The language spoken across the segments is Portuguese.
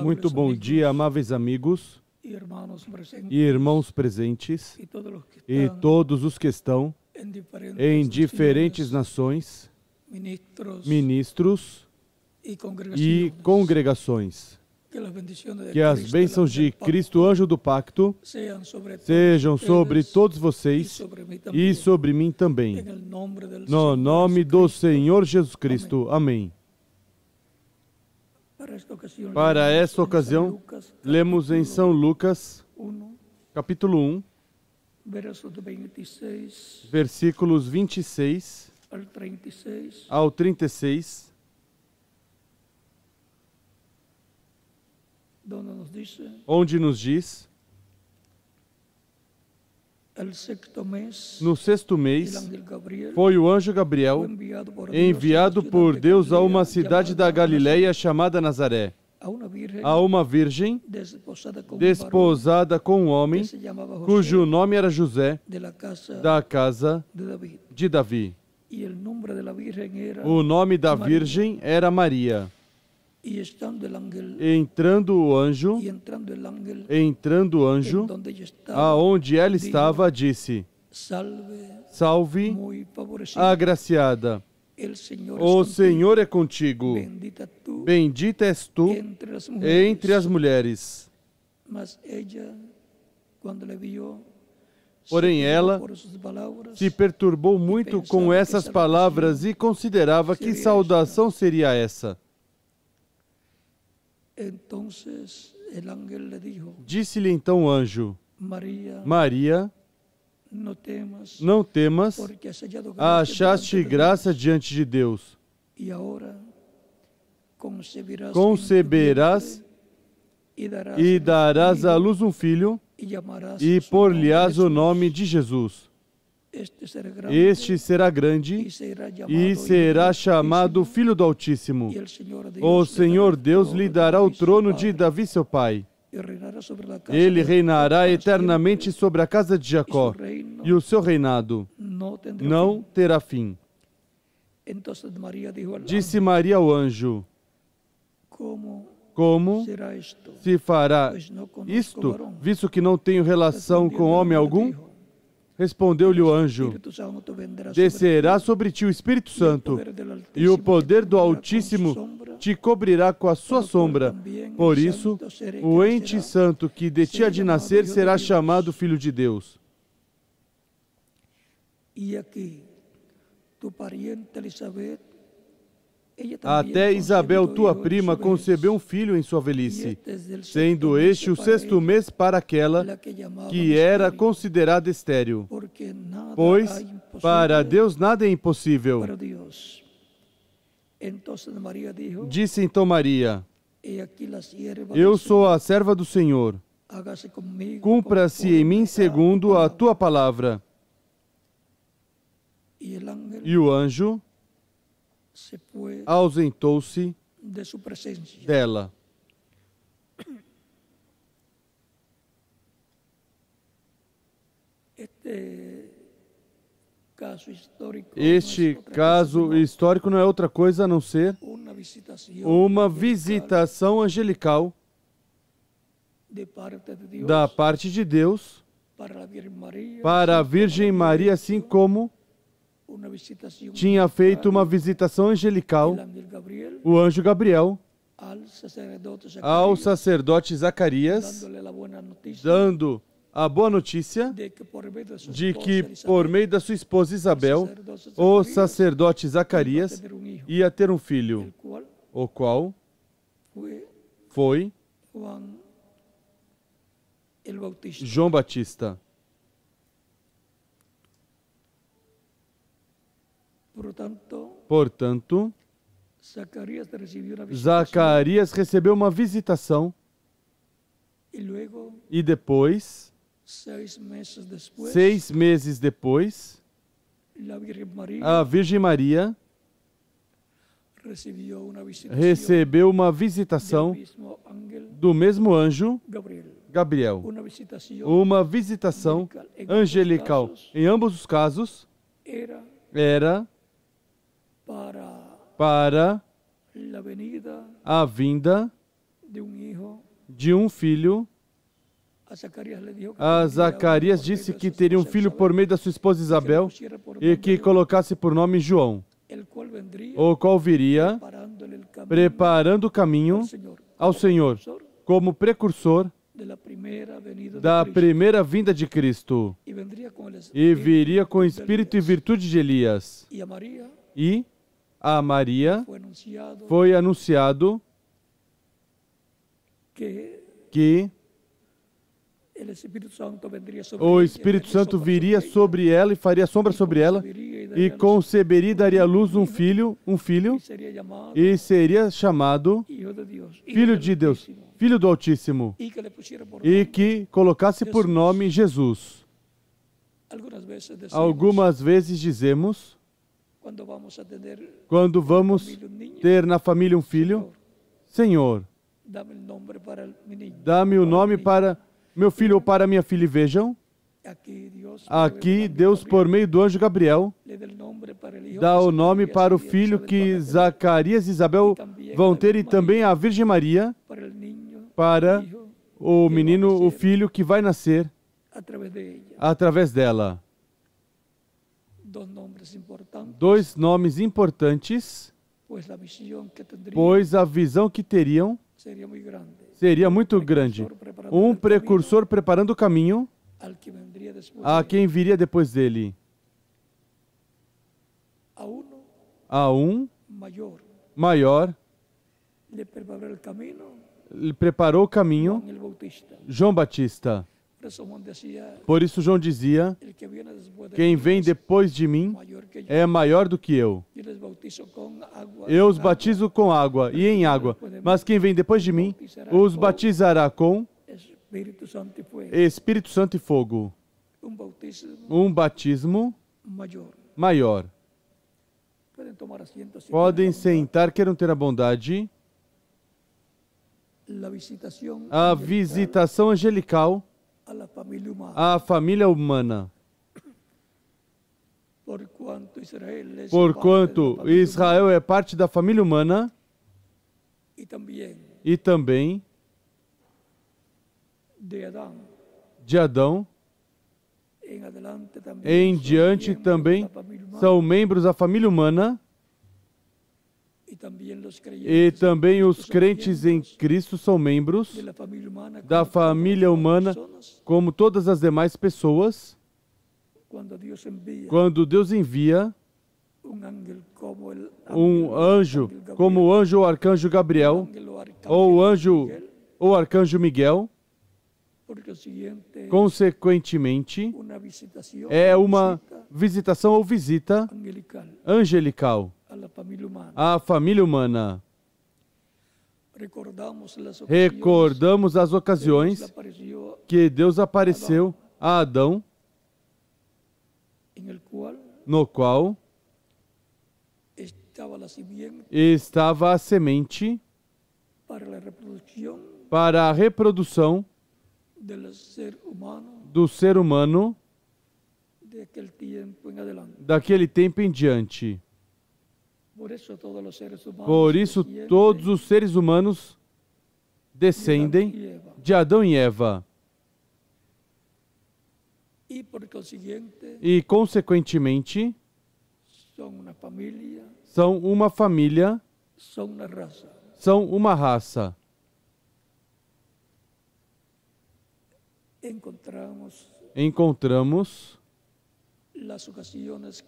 Muito bom dia, amáveis amigos e irmãos presentes e todos os que estão em diferentes nações, ministros e congregações. Que as bênçãos de Cristo, anjo do pacto, sejam sobre todos vocês e sobre mim também. No nome do Senhor Jesus Cristo. Amém. Para esta ocasião, lemos em São Lucas, capítulo 1, versículos 26 ao 36, onde nos diz: no sexto mês, foi o anjo Gabriel enviado por Deus a uma cidade da Galileia chamada Nazaré, a uma virgem desposada com um homem cujo nome era José, da casa de Davi. O nome da virgem era Maria. Entrando o anjo, aonde ela estava, disse: Salve, agraciada, o Senhor é contigo, bendita és tu entre as mulheres. Porém ela se perturbou muito com essas palavras e considerava que saudação seria essa. Disse-lhe então o anjo: Maria, não temas, achaste graça diante de Deus. Conceberás e darás à luz um filho, e por-lhe-ás o nome de Jesus. Este será grande e será chamado Filho do Altíssimo. O Senhor Deus lhe dará o trono de Davi, seu pai. Ele reinará eternamente sobre a casa de Jacó, e o seu reinado não terá fim. Disse Maria ao anjo: Como se fará isto, visto que não tenho relação com homem algum? Respondeu-lhe o anjo: Descerá sobre ti o Espírito Santo, e o poder do Altíssimo te cobrirá com a sua sombra. Por isso, o ente santo que de ti há de nascer será chamado Filho de Deus. Até Isabel, tua prima, concebeu um filho em sua velhice, sendo este o sexto mês para aquela que era considerada estéril. Pois para Deus nada é impossível. Disse então Maria: Eu sou a serva do Senhor. Cumpra-se em mim segundo a tua palavra. E o anjo ausentou-se dela. Este caso histórico não é outra coisa a não ser uma visitação angelical da parte de Deus para a Virgem Maria, assim como tinha feito uma visitação angelical o anjo Gabriel ao sacerdote Zacarias, dando a boa notícia de que, por meio da sua esposa Isabel, o sacerdote Zacarias ia ter um filho, o qual foi João Batista. Portanto, Zacarias recebeu uma visitação e depois, 6 meses depois, a Virgem Maria recebeu uma visitação do mesmo anjo Gabriel. Uma visitação angelical. Em ambos os casos, era para a vinda de um filho. A Zacarias disse que teria um filho por meio da sua esposa Isabel e que colocasse por nome João, o qual viria preparando o caminho ao Senhor como precursor da primeira vinda de Cristo, e viria com espírito e virtude de Elias. E a Maria foi anunciado que o Espírito Santo viria sobre ela e faria sombra sobre ela, e conceberia e daria à luz um filho, e seria chamado Filho de Deus, Filho do Altíssimo, e que colocasse por nome Jesus. Algumas vezes dizemos, quando vamos ter na família um filho, Senhor, dá-me o nome para meu filho ou para minha filha. E vejam, aqui Deus, por meio do anjo Gabriel, dá o nome para o filho que Zacarias e Isabel vão ter, e também a Virgem Maria, para o menino, o filho que vai nascer através dela. Dois nomes importantes, pois a visão que teriam seria muito grande. Um precursor preparando o caminho a quem viria depois dele. A um maior ele preparou o caminho, João Batista. Por isso João dizia, quem vem depois de mim é maior do que eu. Eu os batizo com água e em água, mas quem vem depois de mim os batizará com Espírito Santo e fogo. Um batismo maior. Podem sentar, queiram ter a bondade. A visitação angelical à família humana. Porquanto Israel é parte da família humana, e também de Adão em diante também são membros da família humana, e também os crentes em Cristo são membros da família humana, como todas as demais pessoas. Quando Deus envia um anjo, como o anjo ou arcanjo Gabriel, ou o anjo ou arcanjo Miguel, consequentemente, é uma visitação ou visita angelical à família humana. Recordamos as ocasiões que Deus apareceu a Adão, no qual estava a semente para a reprodução do ser humano daquele tempo em diante. Por isso, todos os seres humanos descendem de Adão e Eva. E, consequentemente, são uma família, são uma raça. Encontramos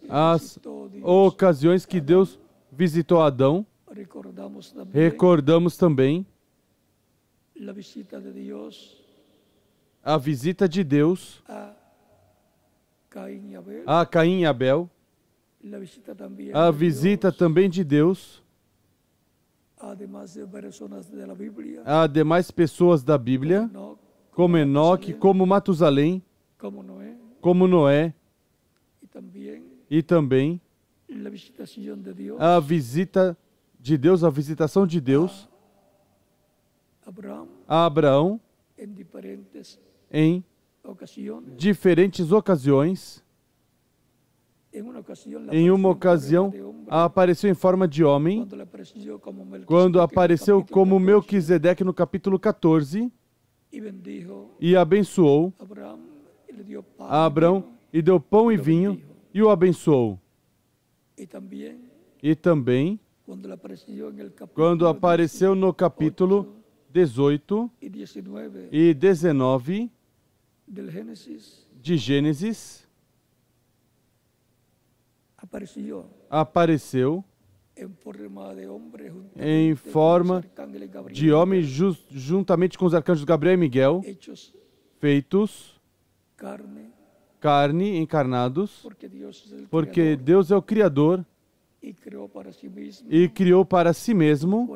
as ocasiões que Deus visitou Adão. Recordamos também a visita de Deus a Caim e Abel, a visita também de Deus a demais pessoas da Bíblia, como Enoque, como Matusalém, como Noé, e também a visita de Deus, a visitação de Deus a Abraão em diferentes ocasiões, Em uma ocasião, apareceu em forma de homem, quando apareceu como Melquisedeque no capítulo 14, e abençoou a Abrão, e deu pão e vinho, e o abençoou. E também, quando apareceu no capítulo 18 e 19 de Gênesis, apareceu em forma de homem juntamente com os arcanjos Gabriel e Miguel, feitos carne, encarnados, porque Deus é o Criador e criou para si mesmo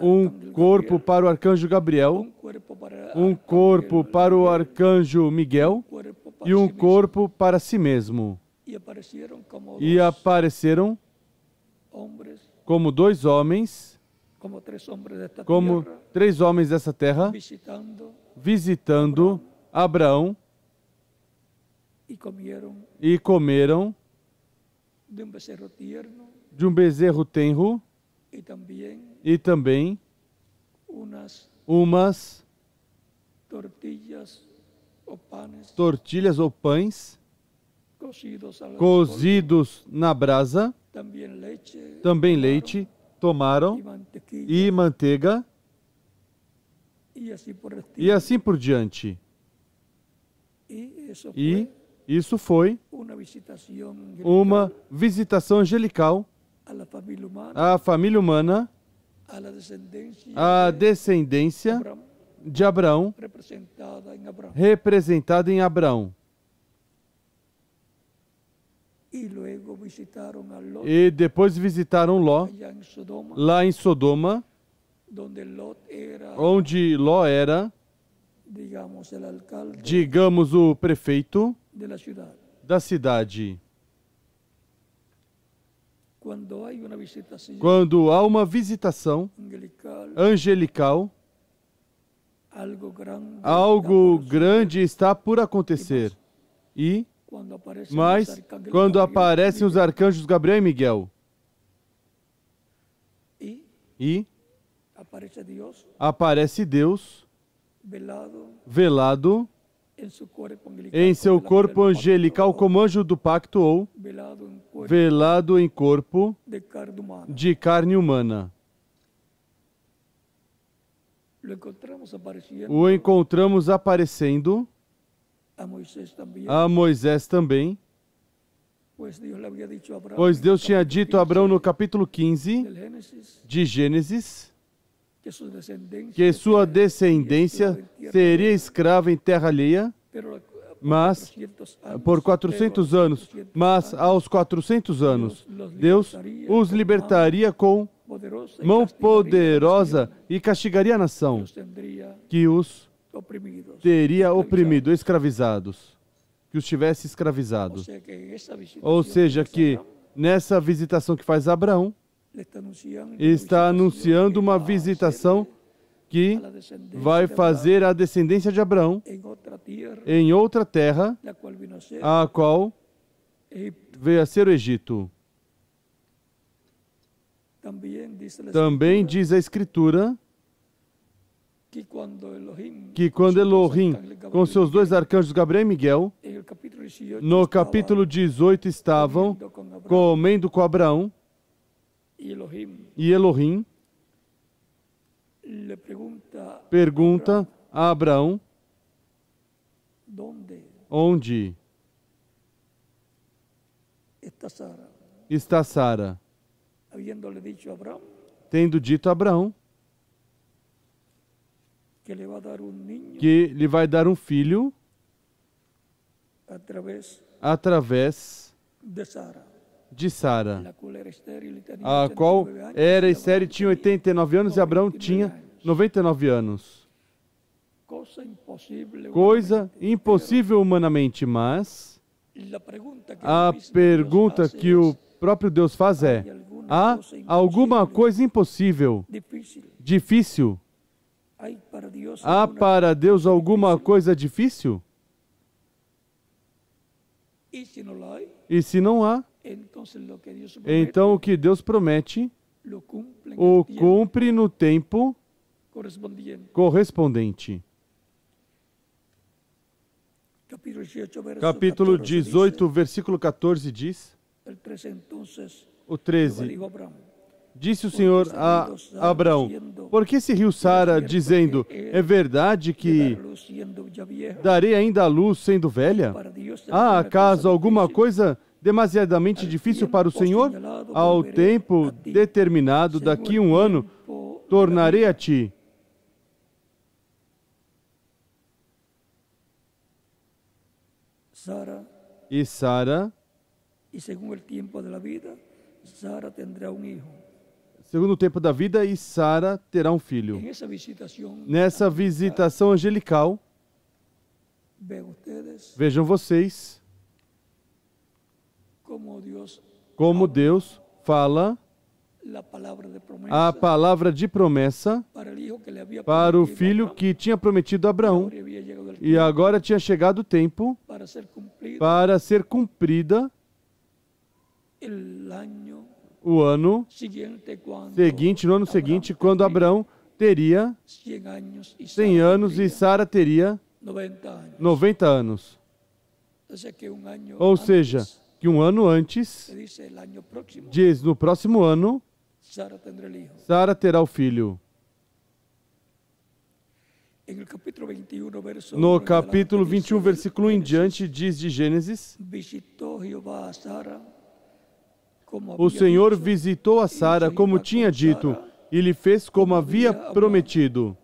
um corpo para o arcanjo Gabriel, um corpo para o arcanjo Miguel e um corpo para si mesmo. E apareceram como dois homens, como três homens dessa terra, visitando Abraão, e comeram de um bezerro tenro e também umas tortilhas ou pães cozidos na brasa, também leite, tomaram, e manteiga, e assim por diante. E isso foi uma visitação angelical à família humana, à descendência de Abraão, representada em Abraão. E depois visitaram Ló, lá em Sodoma, onde Ló era, digamos, o prefeito da cidade. Quando há uma visitação angelical, algo grande está por acontecer. Mas, quando aparecem os arcanjos Gabriel e Miguel, e aparece Deus velado em seu corpo angelical como anjo do pacto, ou velado em corpo de carne humana. O encontramos aparecendo a Moisés também, pois Deus tinha dito a Abraão no capítulo 15 de Gênesis que sua descendência seria escrava em terra alheia, mas por 400 anos. Mas aos 400 anos, Deus os libertaria com mão poderosa e castigaria a nação que os teria oprimido, escravizados, que os tivesse escravizados. Ou seja, que nessa visitação que faz Abraão, está anunciando uma visitação que vai fazer a descendência de Abraão em outra terra, a qual veio a ser o Egito. Também diz a Escritura que quando Elohim, com seus dois arcanjos Gabriel e Miguel, no capítulo 18 estavam comendo com Abraão, e Elohim pergunta a Abraão: onde está Sara? Tendo dito a Abraão que lhe vai dar um filho através de Sara, a qual era estéril, tinha 89 anos, e Abraão tinha 99 anos. Coisa impossível humanamente, mas a pergunta que o próprio Deus faz é: há alguma coisa impossível, difícil? Há para Deus alguma coisa difícil? E se não há, então o que Deus promete, o cumpre no tempo correspondente. Capítulo 18, versículo 14 diz, o 13, disse o Senhor a Abraão, por que se riu Sara, dizendo, é verdade que darei ainda a luz sendo velha? Há acaso alguma coisa demasiadamente difícil para o Senhor? Ao tempo determinado, daqui 1 ano, tornarei a ti. E Sara, segundo o tempo da vida, e Sara terá um filho. Nessa visitação angelical, vejam vocês como Deus fala a palavra de promessa para o filho que tinha prometido a Abraão. E agora tinha chegado o tempo para ser cumprida o ano seguinte, no ano seguinte, quando Abraão teria 100 anos e Sara teria 90 anos. Ou seja, que 1 ano antes, diz, no próximo ano, Sara terá o filho. No capítulo 21, versículo 1 em diante, diz de Gênesis, o Senhor visitou a Sara como tinha dito, e lhe fez como havia prometido.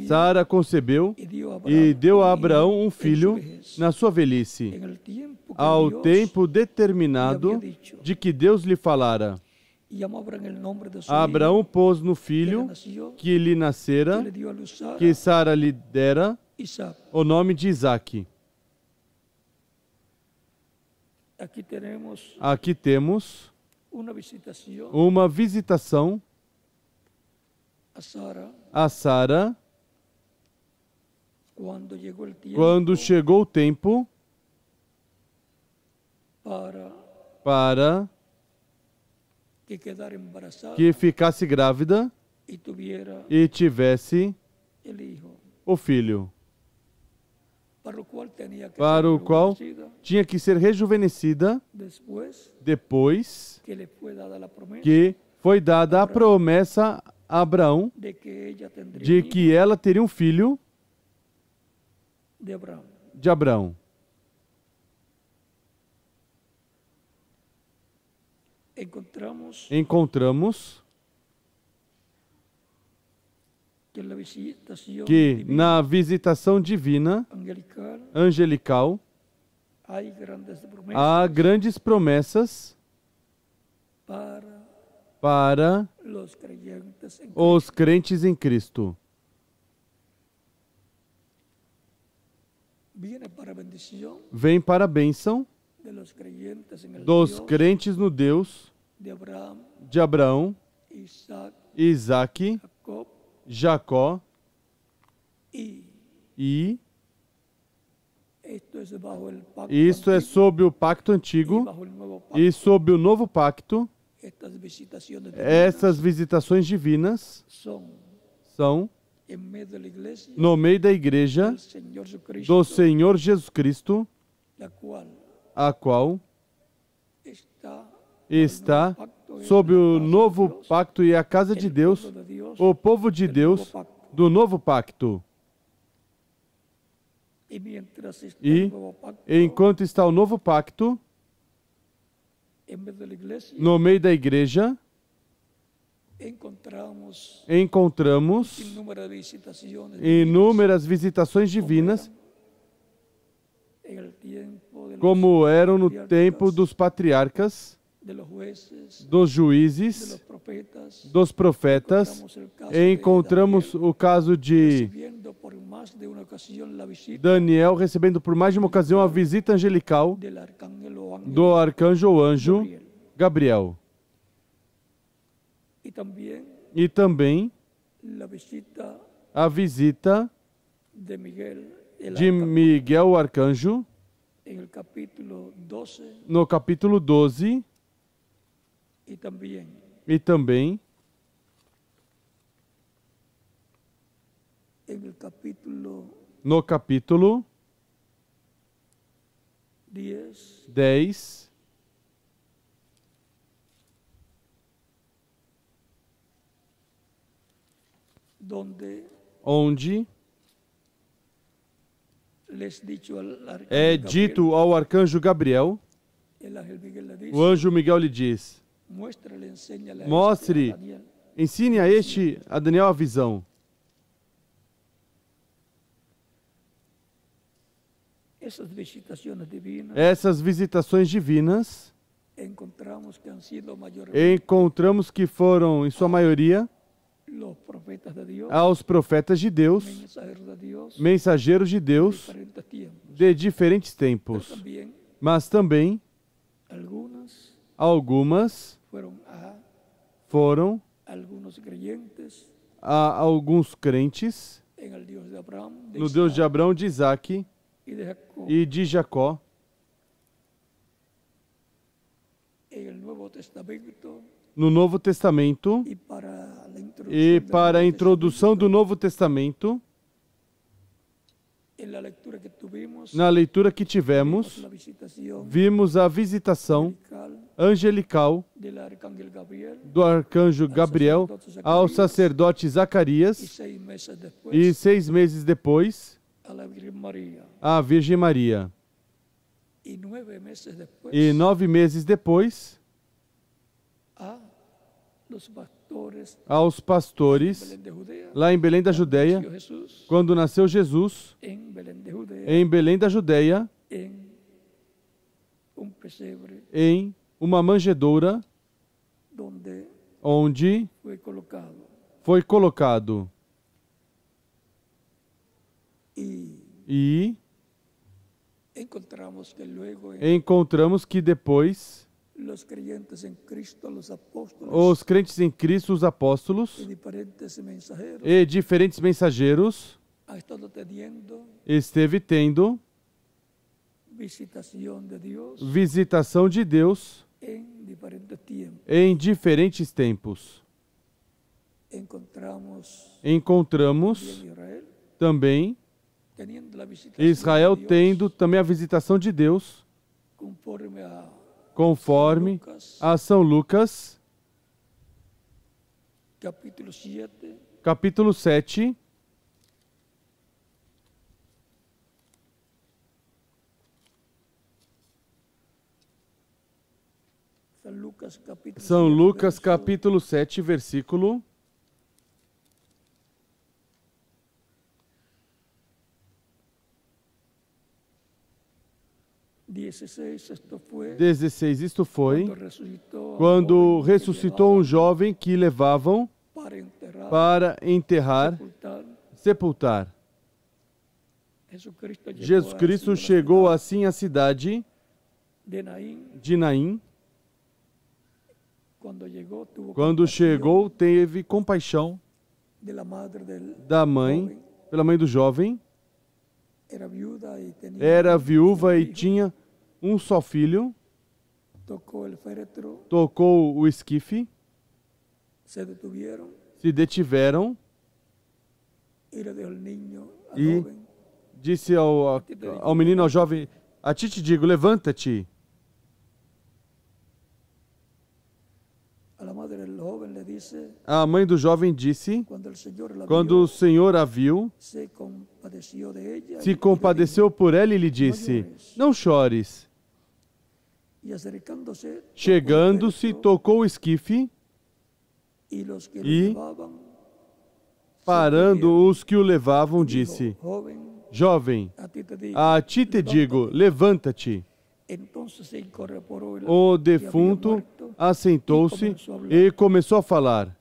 Sara concebeu e deu a Abraão um filho na sua velhice, ao tempo determinado de que Deus lhe falara. Abraão pôs no filho que lhe nascera, que Sara lhe dera, o nome de Isaque. Aqui temos uma visitação a Sara quando chegou o tempo para que ficasse grávida e tivesse o filho, para o qual tinha que ser rejuvenescida depois que foi dada a promessa a Abraão de que ela teria um filho de Abraão. Encontramos que na visitação divina, angelical, há grandes promessas para os crentes em Cristo. Vem para a bênção dos crentes no Deus de Abraão, Isaque, Jacó e isto é sob o pacto antigo e sob o novo pacto. Essas visitações divinas são no meio da igreja do Senhor Jesus Cristo, a qual está sob o novo pacto e a casa de Deus, o povo de Deus do novo pacto. E enquanto está o novo pacto, no meio da igreja, encontramos inúmeras visitações divinas, como eram no tempo dos patriarcas, dos juízes, dos profetas. Encontramos o caso de Daniel recebendo por mais de uma ocasião a visita angelical do arcanjo ou anjo Gabriel. E também a visita de Miguel, o arcanjo, no capítulo 12, e também no capítulo 10, onde é dito ao arcanjo Gabriel, o anjo Miguel lhe diz: mostre, ensine a Daniel a visão. Essas visitações divinas, encontramos que foram, em sua maioria, aos profetas de Deus, mensageiros de Deus, de diferentes tempos. Mas também, algumas foram a alguns crentes no Deus de Abraão, de Isaac e de Jacó. No Novo Testamento, e para a introdução do Novo Testamento, na leitura que tivemos, vimos a visitação angelical do arcanjo Gabriel ao sacerdote Zacarias, e 6 meses depois, à Virgem Maria. E 9 meses depois, aos pastores lá em Belém da Judeia, quando nasceu Jesus, em Belém da Judeia, em uma manjedoura, onde foi colocado. E encontramos que depois os crentes em Cristo, os apóstolos e diferentes mensageiros, esteve tendo visitação de Deus em diferentes tempos. Encontramos também Israel tendo também a visitação de Deus, conforme a São Lucas, capítulo 7, São Lucas, capítulo 7, versículo 16. Isto foi quando ressuscitou um jovem que levavam para enterrar, sepultar. Jesus Cristo chegou assim à cidade de Naim. Quando chegou, teve compaixão da mãe, pela mãe do jovem. Era viúva e tinha um só filho. Tocou o esquife. Se detiveram. E disse ao menino, ao jovem: a ti te digo, levanta-te. A mãe do jovem disse, quando o Senhor a viu, se compadeceu por ela e lhe disse: não chores. Chegando-se, tocou o esquife e, parando os que o levavam, disse: jovem, a ti te digo, levanta-te. O defunto assentou-se e começou a falar.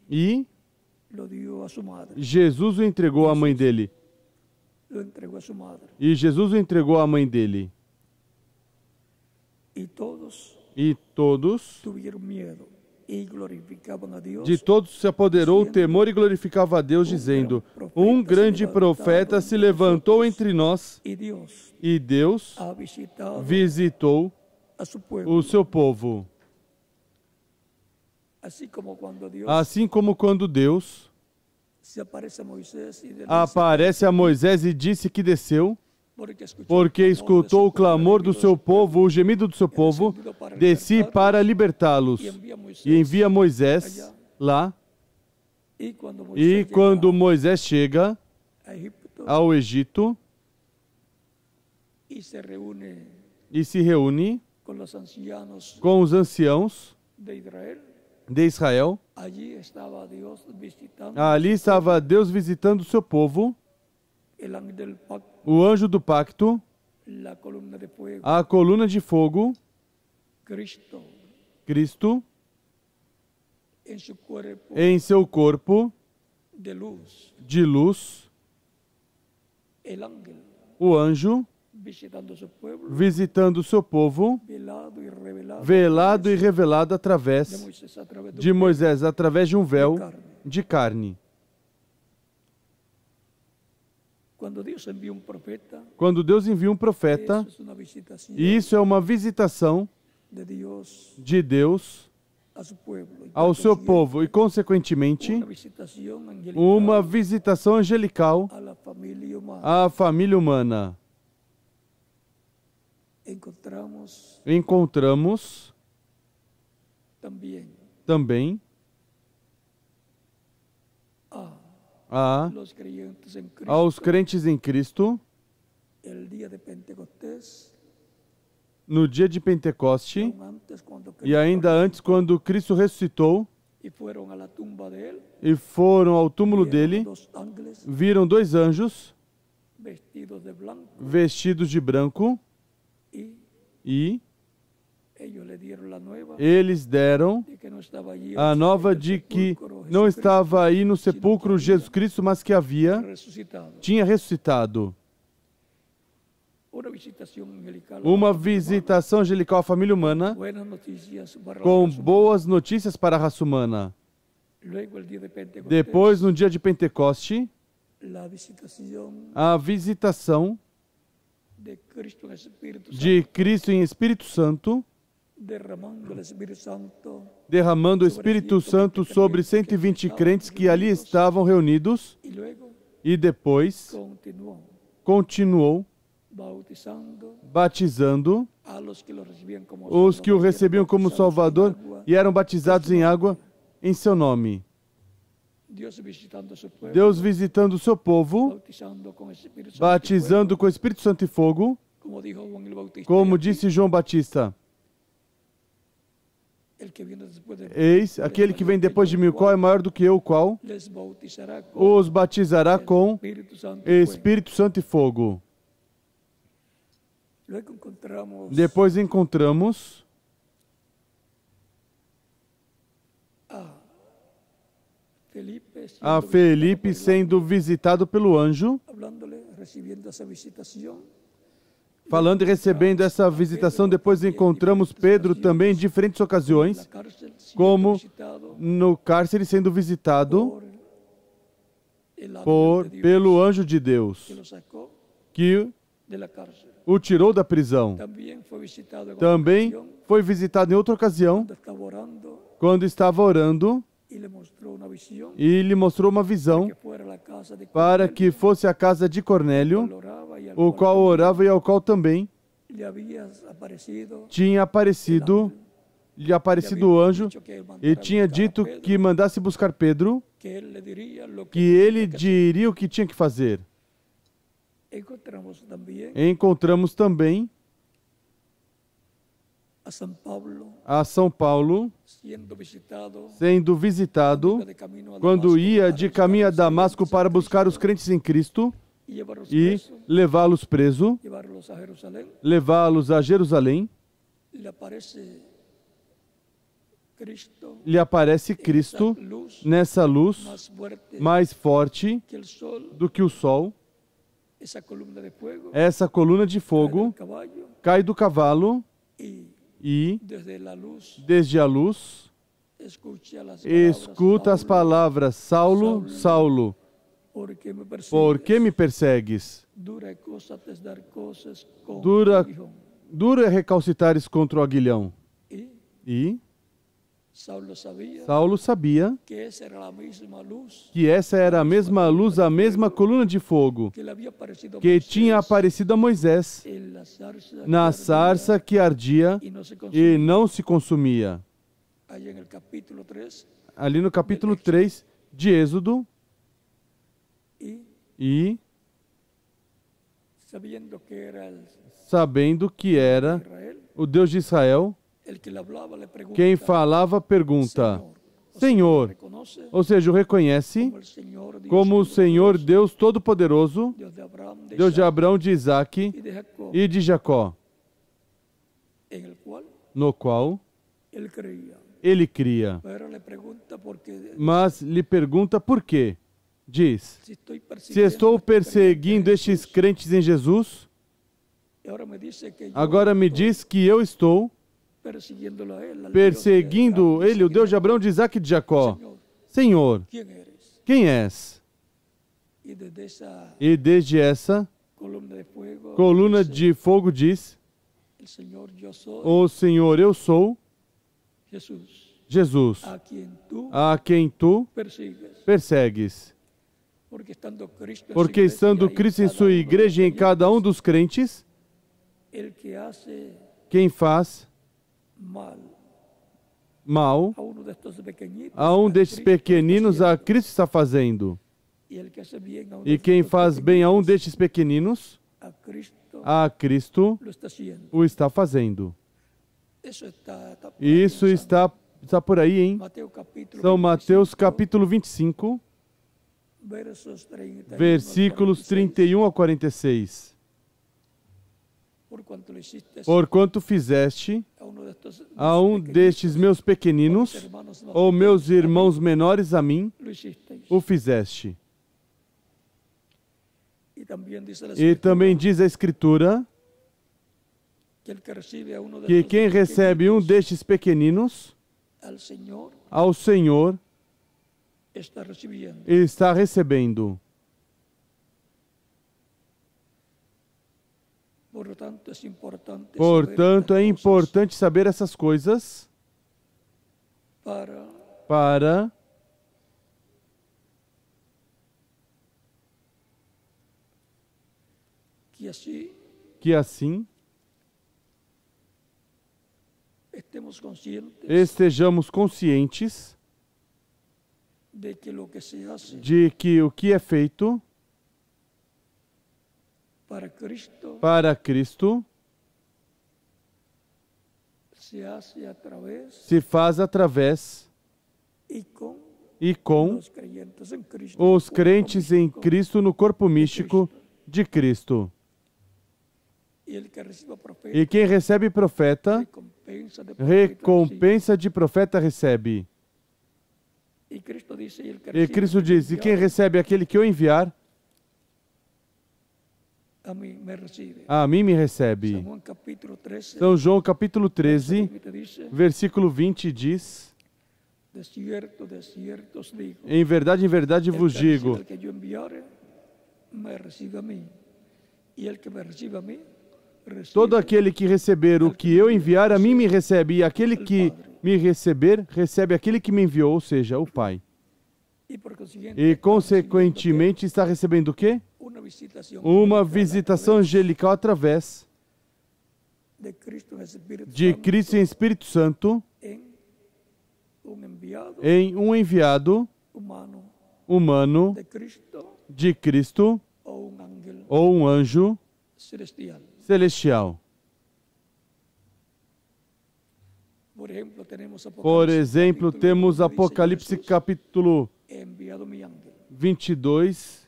E Jesus o entregou à mãe dele. E Jesus o entregou à mãe dele. E todos De todos se apoderou o temor e glorificava a Deus, dizendo: um grande profeta se levantou entre nós, e Deus visitou o seu povo. Assim como quando Deus aparece a Moisés e disse que desceu, porque escutou o clamor do seu povo, o gemido do seu povo, desci para libertá-los. E envia Moisés lá. E quando Moisés chega ao Egito e se reúne com os anciãos de Israel, ali estava Deus visitando o seu povo, o anjo do pacto, a coluna de fogo, Cristo, em seu corpo de luz, o anjo visitando o seu povo, velado e revelado através de Moisés, através de um véu de carne. Quando Deus envia um profeta, isso é uma visitação de Deus ao seu povo e, consequentemente, uma visitação angelical à família humana. Encontramos também aos crentes em Cristo no dia de Pentecoste e ainda antes, quando Cristo ressuscitou e foram ao túmulo dele, viram dois anjos vestidos de branco e eles deram a nova de que não estava aí no sepulcro Jesus Cristo, mas que tinha ressuscitado. Uma visitação angelical à família humana com boas notícias para a raça humana. Depois, no dia de Pentecoste, a visitação de Cristo em Espírito Santo, derramando o Espírito Santo sobre 120 crentes que ali estavam reunidos, e depois continuou batizando os que o recebiam como Salvador e eram batizados em água em seu nome. Deus visitando o seu povo, batizando com Espírito Santo e fogo, como disse João Batista: eis, aquele que vem depois de mim, qual é maior do que eu, qual os batizará com Espírito Santo e fogo. Depois encontramos a Felipe sendo visitado pelo anjo, falando e recebendo essa visitação. Depois encontramos Pedro também em diferentes ocasiões, como no cárcere sendo visitado pelo anjo de Deus, que o tirou da prisão. Também foi visitado em outra ocasião, quando estava orando, e lhe mostrou uma visão para que fosse a casa de Cornélio, o qual orava e ao qual também tinha aparecido o anjo e tinha dito que mandasse buscar Pedro, que ele diria o que tinha que fazer. Encontramos também a São Paulo sendo visitado quando ia de caminho a Damasco para buscar os crentes em Cristo e levá-los presos, levá-los a Jerusalém. Lhe aparece Cristo nessa luz mais forte do que o sol. Essa coluna de fogo cai do cavalo e, desde a luz, escuta as palavras: Saulo, Saulo, por que me persegues? Duro é recalcitares contra o aguilhão. E Saulo sabia que essa era a mesma luz, a mesma coluna de fogo que tinha aparecido a Moisés na sarça que ardia e não se consumia. Ali no capítulo 3 de Êxodo. E sabendo que era o Deus de Israel, quem falava pergunta: Senhor, ou seja, o reconhece como o Senhor Deus Todo-Poderoso, Deus de Abraão, de Isaac e de Jacó, no qual ele cria. Mas lhe pergunta por quê. Diz: se estou perseguindo estes crentes em Jesus, agora me diz que eu estou perseguindo ele, o Deus de Abraão, de Isaac e de Jacó. Senhor, quem és? E desde essa coluna de fogo diz: o Senhor, eu sou Jesus, a quem tu persegues. Porque estando Cristo em sua igreja e em cada um dos crentes, quem faz mal a um destes pequeninos, a Cristo está fazendo. E quem faz bem a um destes pequeninos, a Cristo o está fazendo. Isso está por aí, hein? São Mateus capítulo 25, versículos 31 a 46. Porquanto fizeste a um destes meus pequeninos, ou meus irmãos menores a mim, o fizeste. E também diz a Escritura que quem recebe um destes pequeninos, ao Senhor está recebendo. Portanto, é importante saber essas coisas para que assim estejamos conscientes de que o que é feito para Cristo se faz através e com os crentes em Cristo no corpo místico de Cristo. E quem recebe profeta, recompensa de profeta recebe. E Cristo diz: e quem recebe aquele que eu enviar, a mim me recebe. São João capítulo 13, versículo 20 diz: em verdade vos digo, todo aquele que receber o que eu enviar, a mim me recebe, e aquele que me receber, recebe aquele que me enviou, ou seja, o Pai. E, consequentemente, está recebendo o quê? Uma visitação angelical através de Cristo em Espírito Santo, em um enviado humano de Cristo ou um anjo celestial. Por exemplo, temos Apocalipse capítulo 22,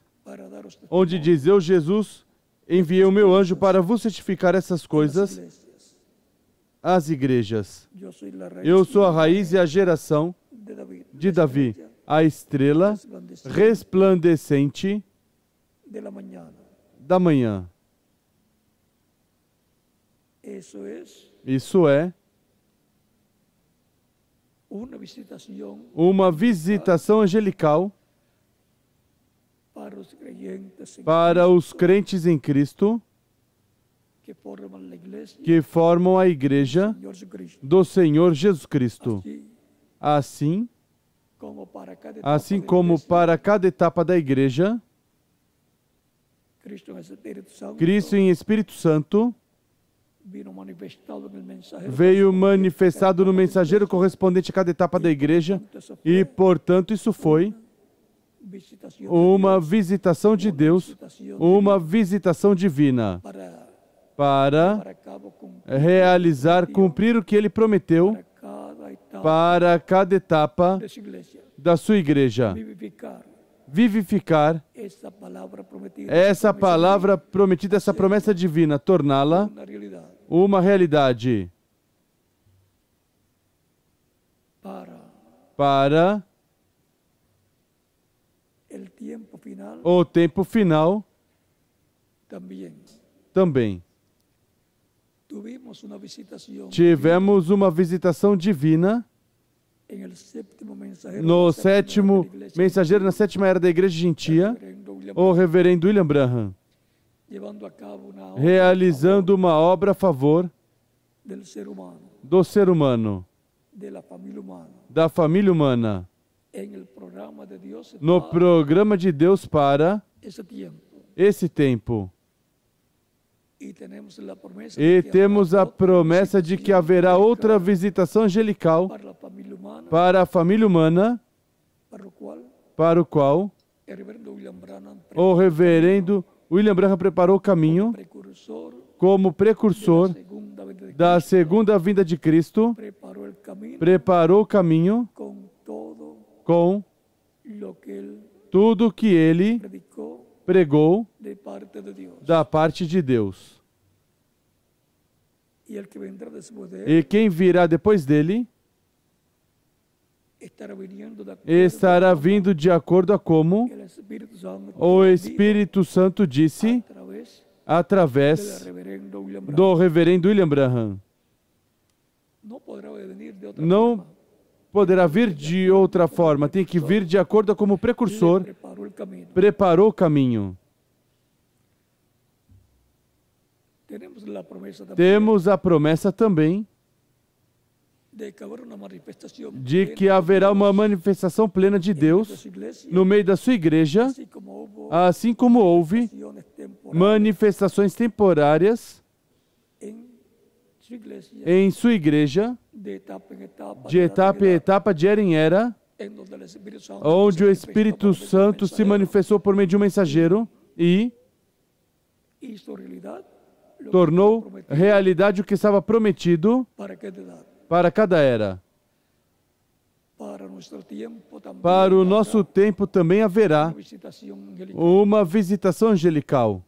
onde diz: eu, Jesus, enviei o meu anjo para vos certificar essas coisas às igrejas. Eu sou a raiz e a geração de Davi, a estrela resplandecente da manhã. Isso é uma visitação angelical para os crentes em Cristo que formam a igreja do Senhor Jesus Cristo. Assim como para cada etapa da igreja, Cristo em Espírito Santo veio manifestado no mensageiro correspondente a cada etapa da igreja e, portanto, isso foi uma visitação de Deus, uma visitação divina para realizar, cumprir o que Ele prometeu para cada etapa da sua igreja. Vivificar essa palavra prometida, essa promessa divina, torná-la uma realidade para o tempo final também. Tivemos uma visitação divina no sétimo mensageiro, na sétima era da Igreja Gentia, o reverendo William Branham, realizando uma obra a favor do ser humano, da família humana, no programa de Deus para esse tempo. E temos a promessa de que haverá outra visitação angelical para a família humana, para o qual o reverendo William Branham preparou o caminho como precursor da segunda vinda de Cristo, preparou o caminho com tudo que ele pregou da parte de Deus. E quem virá depois dele estará vindo de acordo a como o Espírito Santo disse através do reverendo William Branham. Não poderá vir de outra forma, tem que vir de acordo a como o precursor preparou o caminho. Temos a promessa também de que haverá uma manifestação plena de Deus no meio da sua igreja, assim como houve manifestações temporárias em sua igreja, de etapa em etapa, de era em era, onde o Espírito Santo se manifestou por meio de um mensageiro e tornou realidade o que estava prometido para cada era. Para o nosso tempo também haverá uma visitação angelical.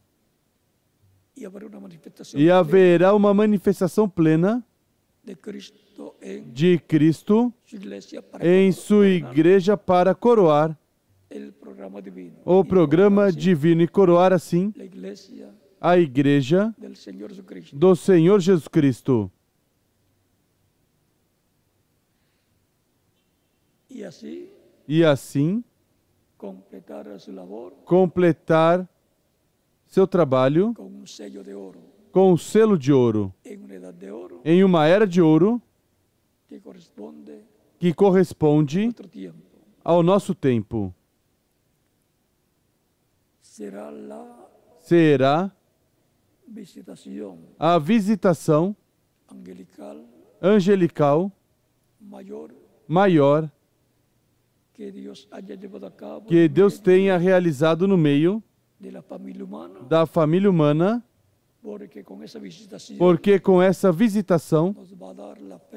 E haverá uma manifestação plena de Cristo em sua igreja para coroar o programa divino e coroar assim a igreja do Senhor Jesus Cristo. E assim completar seu trabalho com um selo de ouro, em uma era de ouro que corresponde ao nosso tempo. Será a visitação angelical maior que Deus tenha realizado no meio da família humana, porque com essa visitação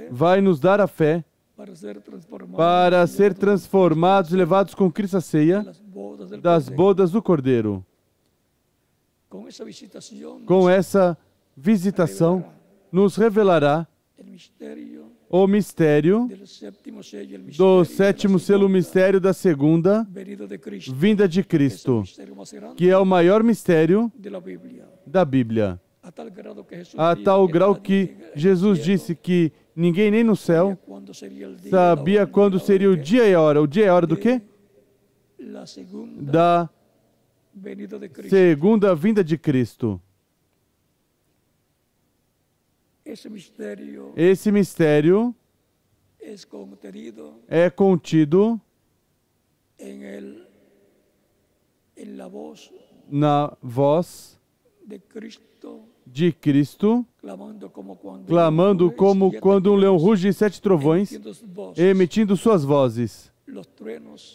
vai nos dar a fé para ser transformados, levados com Cristo à ceia das bodas do Cordeiro. Com essa visitação nos revelará o mistério do sétimo selo, o mistério da segunda vinda de Cristo, que é o maior mistério da Bíblia. A tal grau que Jesus disse que Ninguém nem no céu sabia quando seria o dia e a hora. O dia e a hora do quê? Da segunda vinda de Cristo. Esse mistério é contido na voz de Cristo, clamando como quando um leão ruge de 7 trovões, emitindo suas vozes.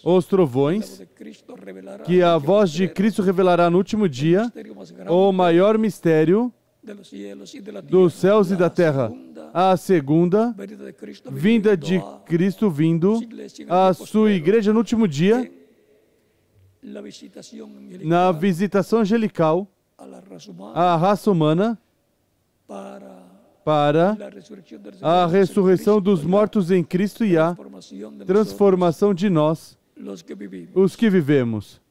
Os trovões, que a voz de Cristo revelará no último dia, o maior mistério dos céus e da terra, a segunda vinda de Cristo vindo à sua igreja no último dia, na visitação angelical à raça humana, para a ressurreição dos mortos em Cristo e a transformação de nós, os que vivemos.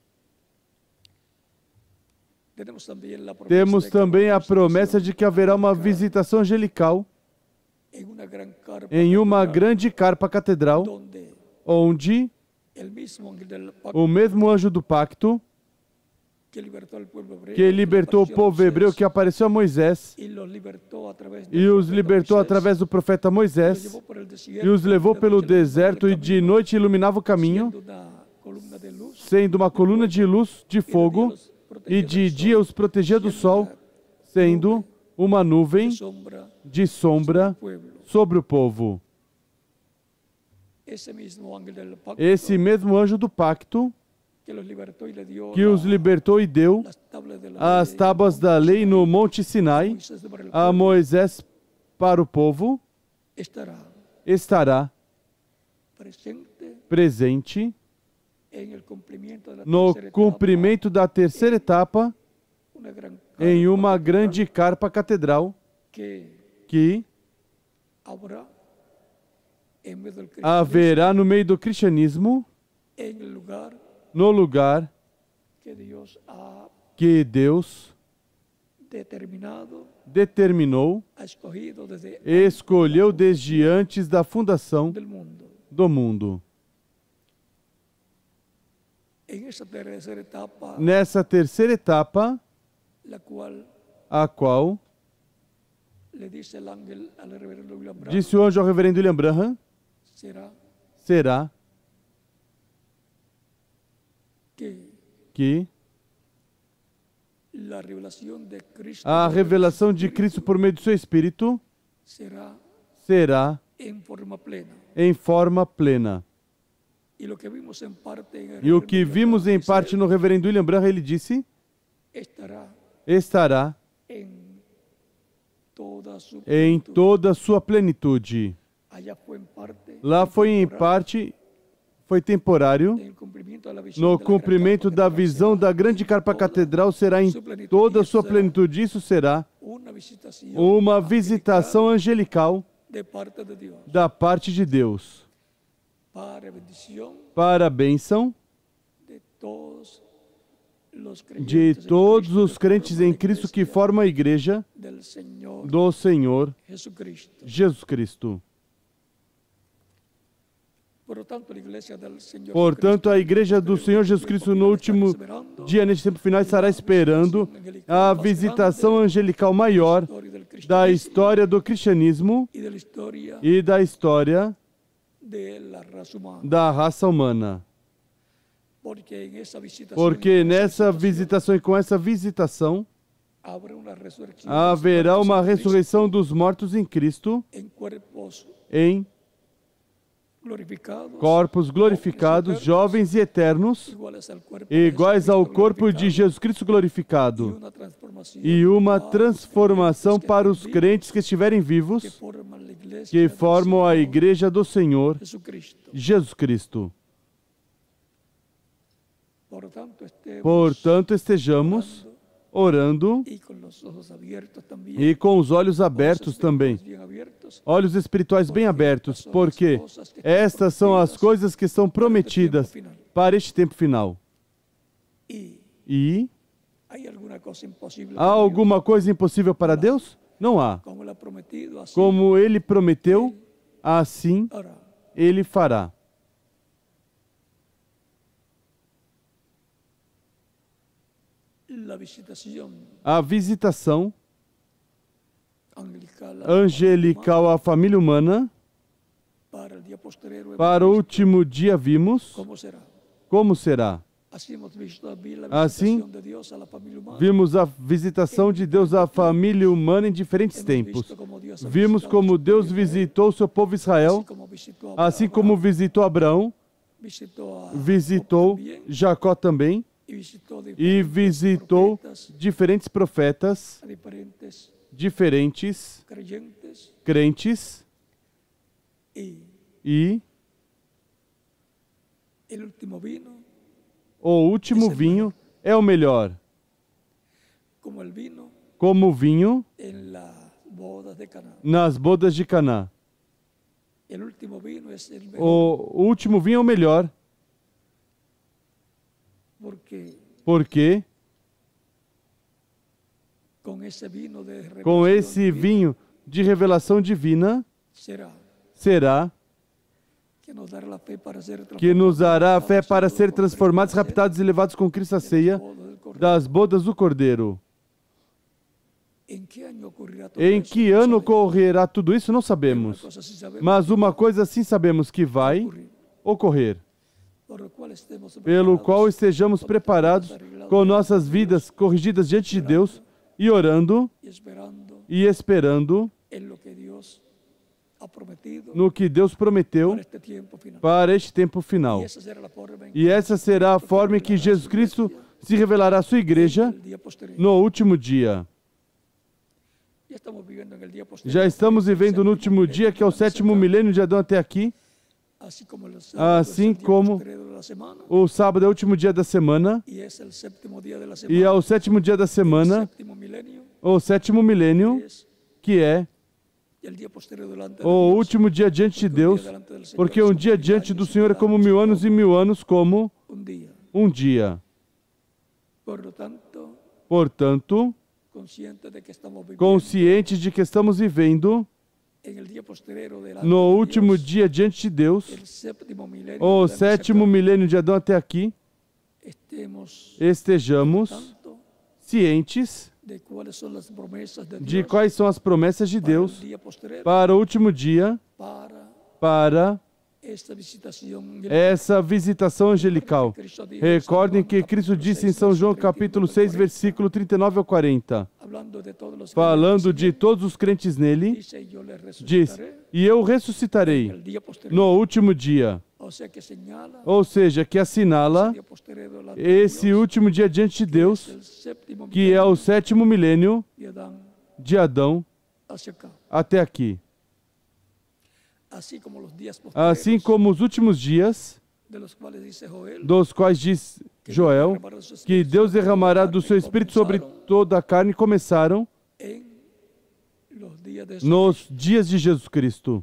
Temos também a promessa de que haverá uma visitação angelical em uma grande carpa catedral, onde o mesmo anjo do pacto que libertou o povo hebreu, que apareceu a Moisés e os libertou através do profeta Moisés e os levou pelo deserto e de noite iluminava o caminho, sendo uma coluna de luz de fogo, e de dia os protegia do sol, sendo uma nuvem de sombra sobre o povo. Esse mesmo anjo do pacto que os libertou e deu as tábuas da lei no Monte Sinai a Moisés para o povo, estará presente no cumprimento da terceira etapa em uma grande carpa catedral que haverá no meio do cristianismo, no lugar que Deus determinou, escolheu desde antes da fundação do mundo. Nessa terceira etapa, a qual disse o anjo ao reverendo William Branham, será que a revelação de Cristo por meio do seu Espírito será em forma plena. E o que vimos em parte no reverendo William Branham, ele disse, estará em toda a sua plenitude. Lá foi em parte, foi temporário. No cumprimento da visão da grande carpa catedral será em toda a sua plenitude. Isso será uma visitação angelical da parte de Deus para a bênção de todos os crentes em Cristo que formam a igreja do Senhor Jesus Cristo. Portanto, a igreja do Senhor Jesus Cristo no último dia, neste tempo final, estará esperando a visitação angelical maior da história do cristianismo e da história da raça humana. Porque nessa visitação e com essa visitação haverá uma ressurreição dos mortos em Cristo em corpos glorificados, jovens e eternos, iguais ao corpo de Jesus Cristo glorificado, e uma transformação para os crentes que estiverem vivos, que formam a igreja do Senhor Jesus Cristo. Portanto, estejamos orando e com os olhos abertos também, olhos espirituais bem abertos, porque estas são as coisas que são prometidas para este tempo final. E há alguma coisa impossível para Deus? Não há. Como Ele prometeu, assim Ele fará. A visitação angelical à família humana, para o último dia vimos como será. Assim, vimos a visitação de Deus à família humana em diferentes tempos. Vimos como Deus visitou o seu povo Israel, assim como visitou Abraão, visitou Jacó também, e visitou diferentes profetas, diferentes crentes, e o último vinho é o melhor. Como o vinho nas bodas de Caná. O último vinho é o melhor. Porque com esse vinho de revelação divina será que nos dará a fé para ser transformados, raptados e levados com Cristo à ceia das bodas do Cordeiro. Em que ano ocorrerá tudo isso? Não sabemos. Mas uma coisa sim sabemos, que vai ocorrer. Pelo qual estejamos preparados com nossas vidas corrigidas diante de Deus e orando e esperando no que Deus prometeu para este tempo final. E essa será a forma em que Jesus Cristo se revelará à sua igreja no último dia. Já estamos vivendo no último dia, que é o 7º milênio de Adão até aqui. Assim como o sábado é o último dia da semana, e é o 7º dia da semana, o 7º milênio, que é o último dia diante de Deus, porque um dia diante do Senhor é como 1000 anos e 1000 anos como um dia. Portanto, conscientes de que estamos vivendo no último dia diante de Deus, o 7º milênio de Adão até aqui, estejamos cientes de quais são as promessas de Deus para o último dia, para essa visitação angelical. Recordem que Cristo disse em São João capítulo 6, versículo 39 ao 40, falando de todos os crentes nele, diz: e eu ressuscitarei no último dia. Ou seja, que assinala esse último dia diante de Deus, que é o 7º milênio de Adão até aqui. Assim como os últimos dias, dos quais diz Joel, que Deus derramará do seu Espírito sobre toda a carne, começaram nos dias de Jesus Cristo.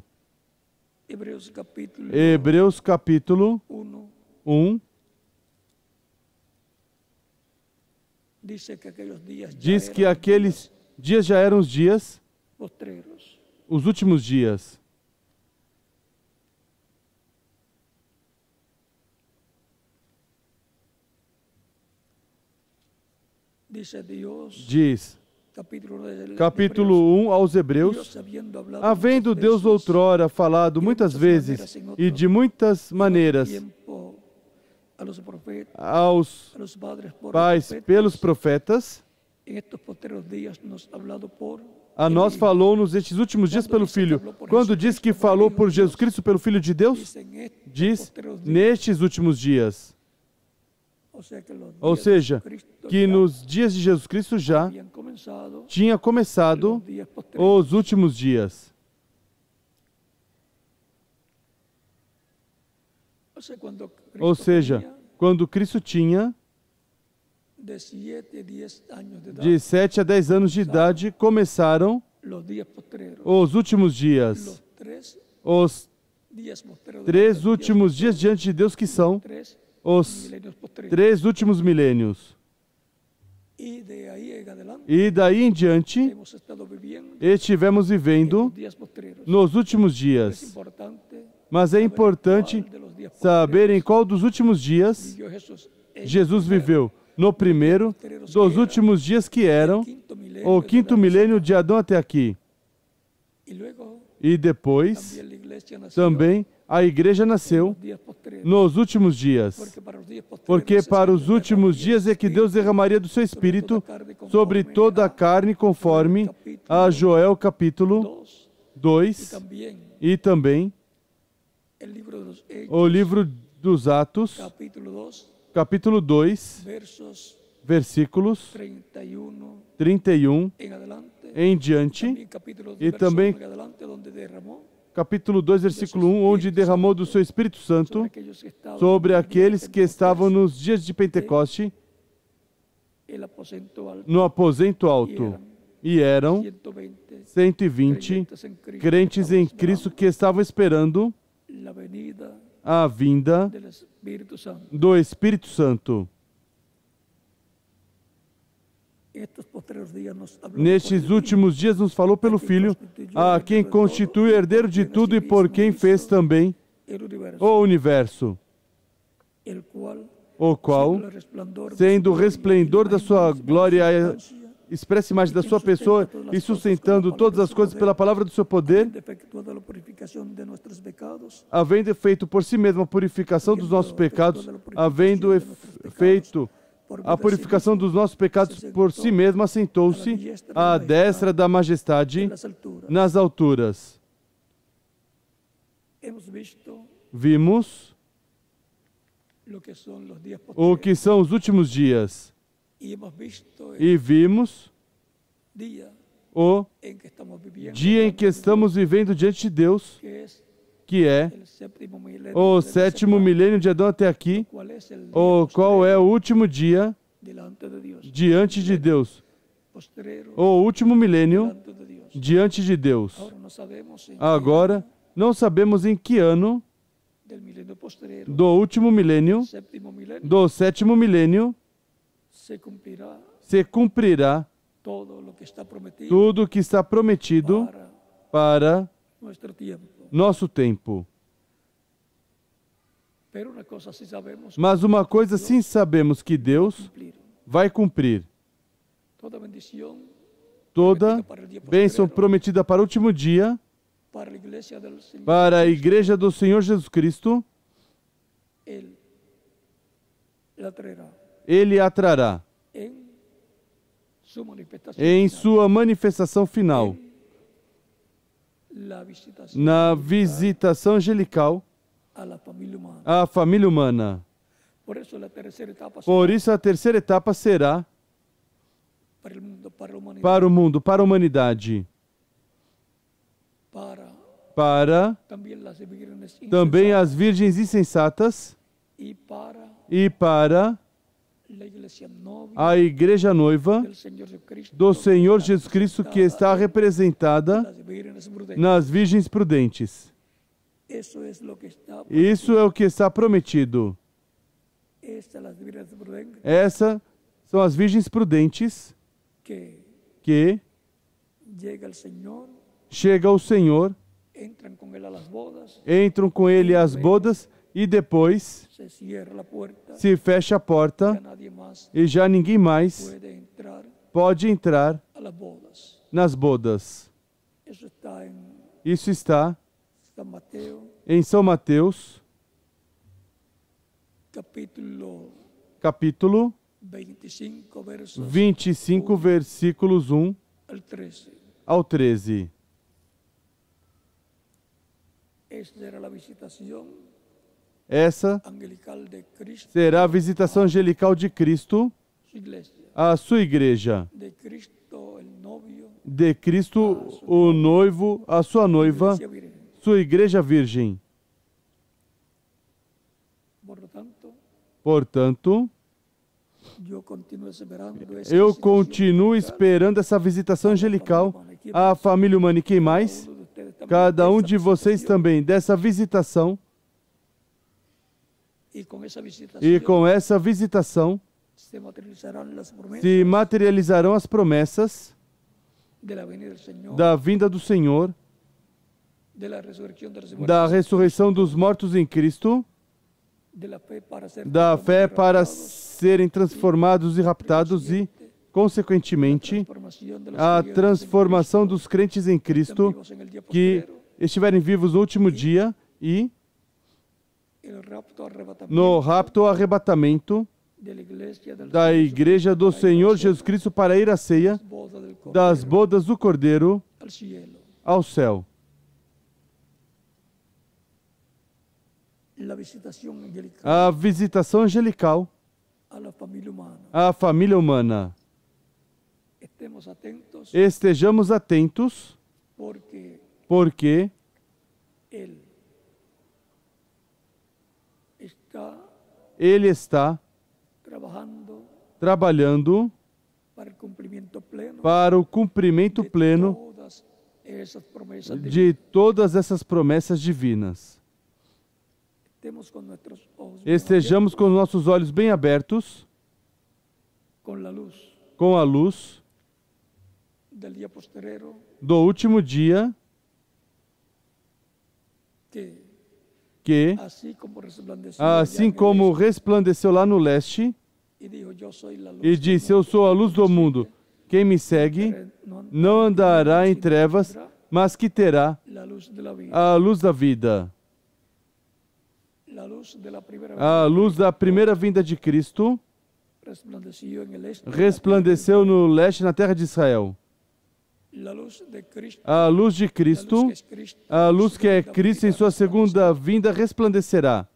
Hebreus capítulo 1 diz que aqueles dias já eram os dias, os últimos dias. Diz, capítulo 1 aos Hebreus: havendo Deus outrora falado muitas vezes e de muitas maneiras aos pais pelos profetas, a nós falou nos estes últimos dias pelo Filho. Quando diz que falou por Jesus Cristo pelo Filho de Deus, diz nestes últimos dias. Ou seja, que nos dias de Jesus Cristo já tinha começado os últimos dias. Ou seja, quando Cristo tinha de 7 a 10 anos de idade, começaram os últimos dias. Os 3 últimos dias diante de Deus, que são os 3 últimos milênios. E daí em diante, estivemos vivendo nos últimos dias. Mas é importante saber em qual dos últimos dias Jesus viveu. No primeiro dos últimos dias, que eram o 5º milênio de Adão até aqui. E depois, também, a igreja nasceu nos últimos dias. Porque para os últimos dias é que Deus derramaria do seu Espírito sobre toda a carne, conforme a Joel capítulo 2. E também o livro dos Atos, capítulo 2, versículos 31 em diante, e também capítulo 2, versículo 1, onde derramou do seu Espírito Santo sobre aqueles que estavam nos dias de Pentecoste no aposento alto. E eram 120 crentes em Cristo que estavam esperando a vinda do Espírito Santo. Nestes últimos dias nos falou pelo Filho, a quem constitui herdeiro de tudo e por quem fez também o universo, o qual, sendo o resplendor da sua glória, expressa a imagem da sua pessoa e sustentando todas as coisas pela palavra do seu poder, havendo feito por si mesmo a purificação dos nossos pecados, havendo feito a purificação dos nossos pecados por si mesmo, assentou-se à destra da majestade nas alturas. Vimos o que são os últimos dias. E vimos o dia em que estamos vivendo diante de Deus, que é o 7º milênio de Adão até aqui, o qual é o último dia diante de Deus, o último milênio diante de Deus. Agora, não sabemos em que ano do último milênio, do 7º milênio, se cumprirá tudo o que está prometido para nosso tempo. Mas uma coisa sim sabemos, que Deus vai cumprir. Toda bênção prometida para o último dia, para a igreja do Senhor Jesus Cristo, Ele a trará em sua manifestação final, na visitação angelical à família humana. Por isso a terceira etapa será para o mundo, para a humanidade, para também as virgens insensatas e para a igreja noiva do Senhor Jesus Cristo, que está representada nas virgens prudentes. Isso é o que está prometido. Essas são as virgens prudentes que chega ao Senhor, entram com Ele às bodas e depois se fecha a porta e já ninguém mais pode entrar nas bodas. Isso está em São Mateus, capítulo 25, versículos 1 ao 13. Essa será a visitação angelical de Cristo à sua igreja, de Cristo o noivo, a sua noiva, sua igreja virgem. Portanto, eu continuo esperando essa visitação angelical à família humana. E quem mais? Cada um de vocês também, dessa visitação. E com essa visitação, se materializarão as promessas da vinda do Senhor, da ressurreição dos mortos em Cristo, da fé para serem transformados e raptados e, consequentemente, a transformação dos crentes em Cristo que estiverem vivos no último dia e no rapto ou arrebatamento da Igreja do Senhor Jesus Cristo para ir à ceia das bodas do Cordeiro ao céu. A visitação angelical à família humana. Estejamos atentos, porque Ele está trabalhando para o cumprimento pleno de todas essas promessas divinas. Estejamos com nossos olhos bem abertos, com a luz do último dia, que, assim como resplandeceu lá no leste, e disse: eu sou a luz do mundo. Quem me segue não andará em trevas, mas que terá a luz da vida. A luz da primeira vinda de Cristo resplandeceu no leste, na terra de Israel. A luz de Cristo, a luz que é Cristo em sua segunda vinda, resplandecerá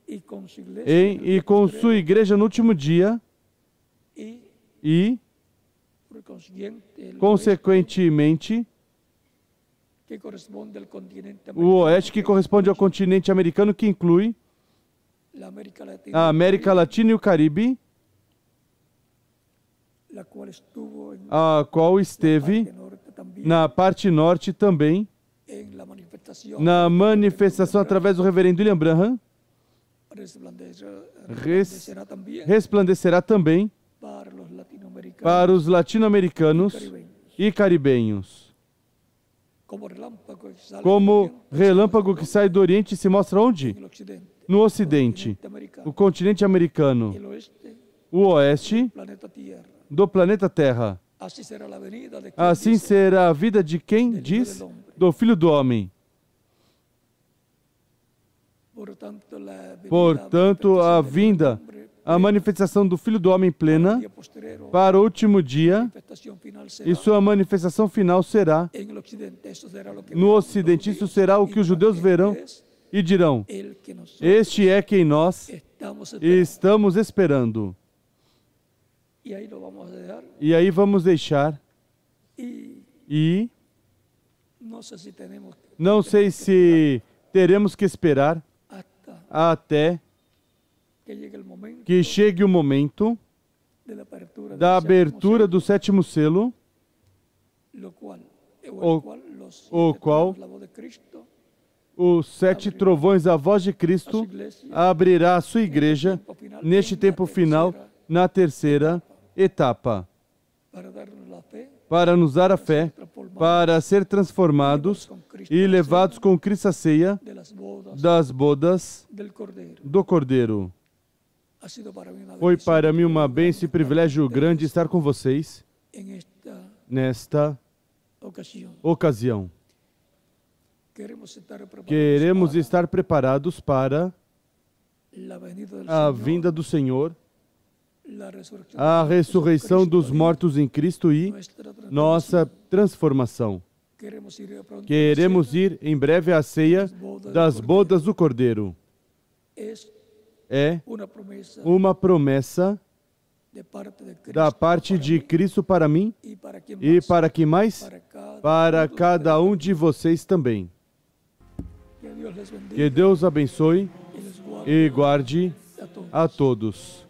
e com sua igreja no último dia e, consequentemente, o oeste, que corresponde ao continente americano, que inclui a América Latina e o Caribe, a qual esteve na parte norte também, na manifestação através do reverendo William Branham, resplandecerá também para os latino-americanos e caribenhos. Como relâmpago que sai do Oriente e se mostra onde? No Ocidente, o continente americano, o Oeste do planeta Terra. Assim será a vida de quem diz? Do Filho do Homem. Portanto, a vinda, a manifestação do Filho do Homem plena para o último dia, e sua manifestação final será no Ocidente. Isso será o que os judeus verão e dirão: este é quem nós estamos esperando. E aí vamos deixar. E não sei se teremos que esperar até que chegue o momento da abertura do sétimo selo, o qual os 7 trovões, a voz de Cristo, abrirá a sua igreja neste tempo final, na terceira etapa, para nos dar a fé, para ser transformados e levados com Cristo à ceia das bodas do Cordeiro. Foi para mim uma bênção e privilégio grande estar com vocês nesta ocasião. Queremos estar preparados para a vinda do Senhor, a ressurreição dos mortos em Cristo e nossa transformação. Queremos ir em breve à ceia das bodas do Cordeiro. É uma promessa da parte de Cristo para mim e para quem mais? Para cada um de vocês também. Que Deus abençoe e guarde a todos.